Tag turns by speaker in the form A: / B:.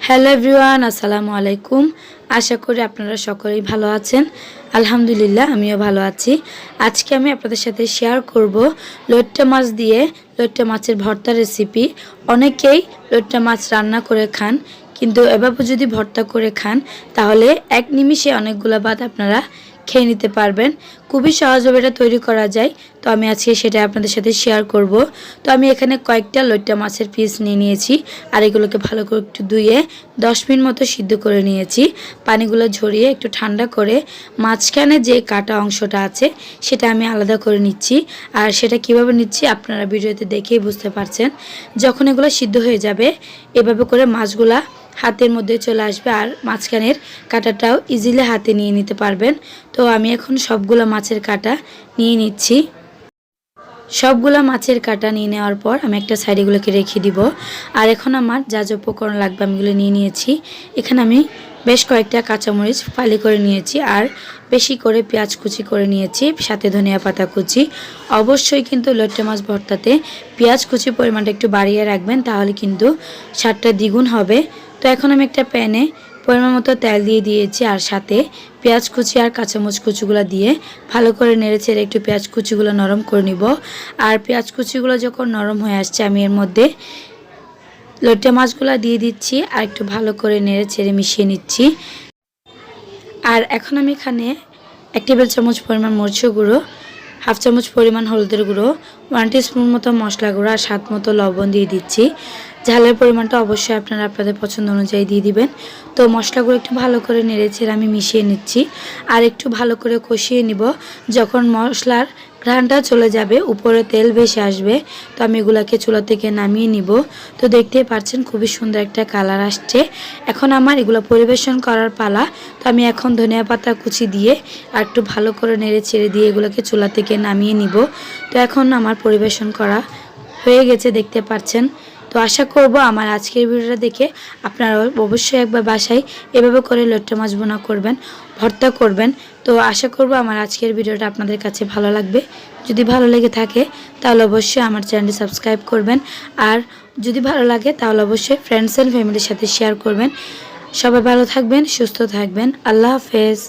A: Hello everyone, আসসালামু আলাইকুম। আশা করি আপনারা সকলেই ভালো আছেন। আলহামদুলিল্লাহ, আমিও ভালো আছি। আজকে আমি আপনাদের সাথে শেয়ার করব লইট্টা মাছ দিয়ে লইট্টা মাছের ভর্তা রেসিপি। অনেকেই লইট্টা মাছ রান্না করে খান, কিন্তু এভাবে যদি ভর্তা করে খান তাহলে এক নিমিষে অনেকগুলো ভাত আপনারা খেয়ে নিতে পারবেন। খুবই সহজভাবে এটা তৈরি করা যায়। তো আমি আজকে সেটা আপনাদের সাথে শেয়ার করব। তো আমি এখানে কয়েকটা লইট্টা মাছের পিস নিয়ে নিয়েছি, আর এগুলোকে ভালো করে একটু ধুয়ে 10 মিনিট মতো সিদ্ধ করে নিয়েছি। পানিগুলো ঝরিয়ে একটু ঠান্ডা করে মাঝখানে যে কাটা অংশটা আছে সেটা আমি আলাদা করে নিচ্ছি। আর সেটা কিভাবে নিচ্ছি আপনারা ভিডিওতে দেখেই বুঝতে পারছেন। যখন এগুলো সিদ্ধ হয়ে যাবে এভাবে করে মাছগুলা হাতের মধ্যে চলে আসবে, আর মাঝখানের কাঁটাটাও ইজিলি হাতে নিয়ে নিতে পারবেন। তো আমি এখন সবগুলো মাছের কাঁটা নিয়ে নিচ্ছি। সবগুলো মাছের কাঁটা নিয়ে নেওয়ার পর আমি একটা সাইড এগুলোকে রেখে দিব। আর এখন আমার যা যা উপকরণ লাগবে আমি এগুলো নিয়ে নিয়েছি। এখানে আমি বেশ কয়েকটা কাঁচামরিচ ফালি করে নিয়েছি, আর বেশি করে পেঁয়াজ কুচি করে নিয়েছি, সাথে ধনিয়া পাতা কুচি। অবশ্যই কিন্তু লইট্টা মাছ ভর্তাতে পেঁয়াজ কুচি পরিমাণটা একটু বাড়িয়ে রাখবেন, তাহলে কিন্তু স্বাদটা দ্বিগুণ হবে। তো এখন আমি একটা প্যানে পরিমাণ মতো তেল দিয়ে দিয়েছি, আর সাথে পেঁয়াজ কুচি আর কাঁচামরিচ কুচিগুলো দিয়ে ভালো করে নেড়ে চেড়ে একটু পেঁয়াজ কুচিগুলো নরম করে নিব। আর পেঁয়াজ কুচিগুলো যখন নরম হয়ে আসছে আমি এর মধ্যে লইট্টা মাছগুলো দিয়ে দিচ্ছি, আর একটু ভালো করে নেড়ে চেড়ে মিশিয়ে নিচ্ছি। আর এখন আমি এখানে 1 টেবিল চামচ পরিমাণ মরিচের গুঁড়ো, 1/2 চামচ পরিমাণ হলুদের গুঁড়ো, 1 টিস্পুন মতো মশলা গুঁড়ো আর স্বাদ মতো লবণ দিয়ে দিচ্ছি। ঝালের পরিমাণটা অবশ্যই আপনারা আপনাদের পছন্দ অনুযায়ী দিয়ে দিবেন। তো মশলাগুলো একটু ভালো করে নেড়েচেড়ে আমি মিশিয়ে নিচ্ছি, আর একটু ভালো করে কষিয়ে নিব। যখন মশলার ঘ্রাণটা চলে যাবে, উপরে তেল ভেসে আসবে, তো আমি এগুলাকে চুলা থেকে নামিয়ে নিব। তো দেখতেই পাচ্ছেন খুবই সুন্দর একটা কালার আসছে। এখন আমার এগুলো পরিবেশন করার পালা। তো আমি এখন ধনিয়া পাতা কুচি দিয়ে আর একটু ভালো করে নেড়ে ছেড়ে দিয়ে এগুলোকে চুলা থেকে নামিয়ে নিব। তো এখন আমার পরিবেশন করা হয়ে গেছে, দেখতে পাচ্ছেন। তো আশা করব আমার আজকের ভিডিওটা দেখে আপনারা অবশ্যই একবার বাসায় এভাবে করে লইট্টা মাছ ভুনা করবেন, ভর্তা করবেন। তো আশা করব আমার আজকের ভিডিওটা আপনাদের কাছে ভালো লাগবে। যদি ভালো লেগে থাকে তাহলে অবশ্যই আমার চ্যানেলটি সাবস্ক্রাইব করবেন, আর যদি ভালো লাগে তাহলে অবশ্যই ফ্রেন্ডস অ্যান্ড ফ্যামিলির সাথে শেয়ার করবেন। সবাই ভালো থাকবেন, সুস্থ থাকবেন। আল্লাহ হাফেজ।